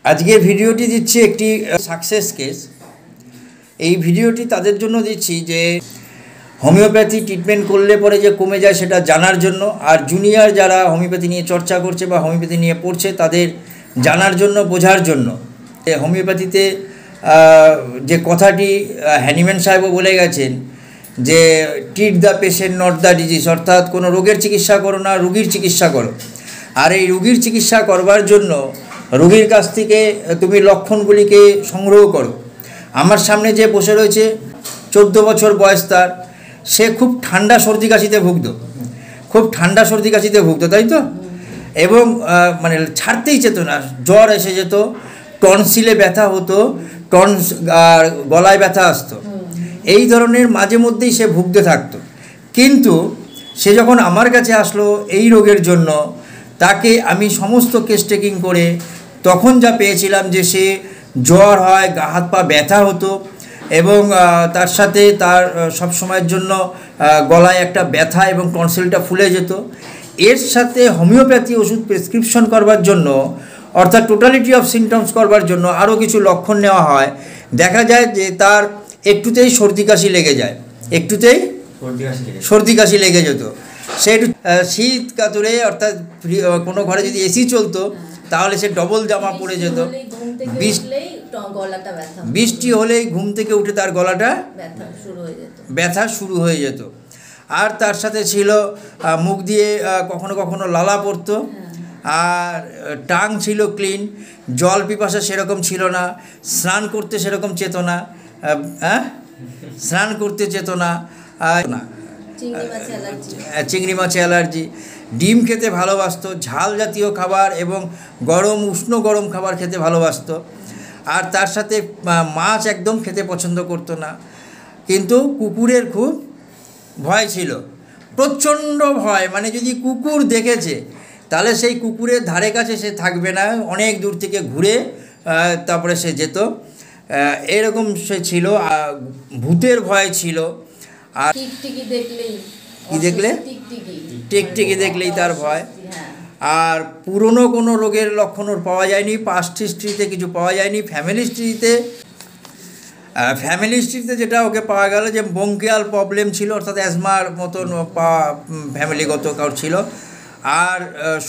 আজকের ভিডিওটি দিচ্ছি একটি সাকসেস কেস। এই ভিডিওটি তাদের জন্য দিচ্ছি যে হোমিওপ্যাথি ট্রিটমেন্ট করলে পরে যে কমে যায় সেটা জানার জন্য, আর জুনিয়র যারা হোমিওপ্যাথি নিয়ে চর্চা করছে বা হোমিওপ্যাথি নিয়ে পড়ছে তাদের জানার জন্য, বোঝার জন্য। হোমিওপ্যাথিতে যে কথাটি হ্যানিম্যান সাহেবও বলে গেছেন যে treat the patient not the disease, অর্থাৎ কোনো রোগের চিকিৎসা করো না, রুগীর চিকিৎসা করো। আর এই রুগীর চিকিৎসা করবার জন্য রোগীর কাছ থেকে তুমি লক্ষণগুলিকে সংগ্রহ করো। আমার সামনে যে বসে রয়েছে 14 বছর বয়স তার, সে খুব ঠান্ডা সর্দি কাশিতে ভুগত, তাই তো? এবং মানে ছাড়তেই যেত না, জ্বর এসে যেত, টনসিলে ব্যথা হতো, আর গলায় ব্যথা আসতো, এই ধরনের মাঝে মধ্যেই সে ভুগতে থাকতো। কিন্তু সে যখন আমার কাছে আসলো এই রোগের জন্য, তাকে আমি সমস্ত কেস টেকিং করে তখন যা পেয়েছিলাম যে সে জ্বর হয়, গা হাত পা ব্যথা হতো এবং তার সাথে তার সবসময়ের জন্য গলায় একটা ব্যথা এবং টনসিলটা ফুলে যেত। এর সাথে হোমিওপ্যাথি ওষুধ প্রেসক্রিপশন করবার জন্য, অর্থাৎ টোটালিটি অফ সিমটমস করবার জন্য আরও কিছু লক্ষণ নেওয়া হয়। দেখা যায় যে তার একটুতেই সর্দি কাশি লেগে যায়, সর্দি কাশি লেগে যেত। সে একটু শীত কাতুরে, অর্থাৎ কোনো ঘরে যদি এসি চলতো তাহলে সে ডবল জামা পরে যেত। বৃষ্টি হলেই ঘুম থেকে উঠে তার গলাটা ব্যথা শুরু হয়ে যেত। আর তার সাথে ছিল মুখ দিয়ে কখনো কখনো লালা পড়তো, আর টাং ছিল ক্লিন, জল পিপাসা সেরকম ছিল না, স্নান করতে সেরকম চেতনা, চিংড়ি মাছে অ্যালার্জি, ডিম খেতে ভালোবাসতো, ঝাল জাতীয় খাবার এবং উষ্ণ গরম খাবার খেতে ভালোবাসতো। আর তার সাথে মাছ একদম খেতে পছন্দ করতো না। কিন্তু কুকুরের খুব ভয় ছিল, প্রচণ্ড ভয়। মানে যদি কুকুর দেখেছে তাহলে সেই কুকুরের ধারে কাছে সে থাকবে না, অনেক দূর থেকে ঘুরে তারপরে সে যেত, এরকম সে ছিল। ভূতের ভয় ছিল। আর টিকটিকি দেখলেই তার ভয়। আর পুরনো কোনো রোগের লক্ষণ ওর পাওয়া যায়নি, পাস্ট হিস্ট্রিতে কিছু পাওয়া যায়নি। ফ্যামিলি হিস্ট্রিতে যেটা ওকে পাওয়া গেল যে ব্রঙ্কিয়াল প্রবলেম ছিল, অর্থাৎ অ্যাজমার মতন ফ্যামিলিগত কারোর ছিল। আর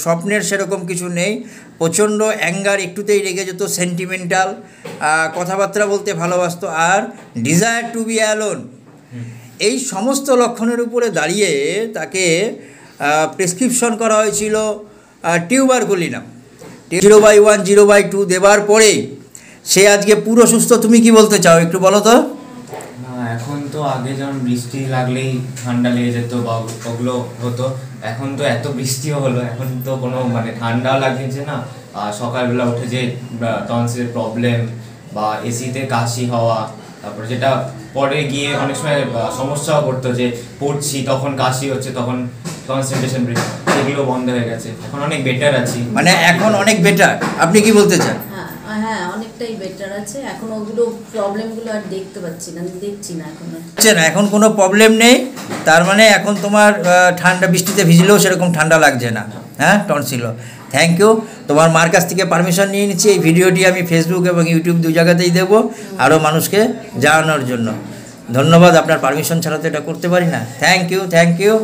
স্বপ্নের সেরকম কিছু নেই। প্রচণ্ড অ্যাঙ্গার, একটুতেই রেগে যেত, সেন্টিমেন্টাল, কথাবার্তা বলতে ভালোবাসতো, আর ডিজায়ার টু বি অ্যালোন। এই সমস্ত লক্ষণের উপরে দাঁড়িয়ে তাকে প্রেসক্রিপশন করা হয়েছিল টিউবারকুলিনাম। 0/1 0/2 দেবার পরেই সে আজকে পুরো সুস্থ। তুমি কি বলতে চাও একটু বলো তো? এখন তো আগে যেমন বৃষ্টি লাগলেই ঠান্ডা লেগে যেত বা ওগুলো হতো, এখন তো এত বৃষ্টিও হলো, এখন তো কোনো মানে ঠান্ডাও লাগছে না। আর সকালবেলা উঠে যে টনসিলের প্রবলেম বা এসিতে কাশি হওয়া, তারপরে যেটা পরে গিয়ে অনেক সময় সমস্যাও করতো যে পড়ছি তখন কাশি হচ্ছে, তখন কনসেন্ট্রেশন ব্রেক, সেগুলো বন্ধ হয়ে গেছে। এখন অনেক বেটার আছি, মানে এখন অনেক বেটার। আপনি কি বলতে চান? হ্যাঁ, অনেকটাই বেটার আছে। এখন ওগুলো প্রবলেমগুলো আর দেখতে পাচ্ছি না, দেখছি না এখন। এখন কোনো প্রবলেম নেই, তার মানে এখন তোমার ঠান্ডা বৃষ্টিতে ভিজলেও সেরকম ঠান্ডা লাগছে না। হ্যাঁ, টনসিল। Thank you. তোমার মার কাছ থেকে পারমিশন নিয়ে নিচ্ছি। এই ভিডিওটি আমি ফেসবুক এবং ইউটিউব 2 জায়গাতেই দেবো আরও মানুষকে জানানোর জন্য। ধন্যবাদ। আপনার পারমিশন ছাড়া তো এটা করতে পারি না। Thank you.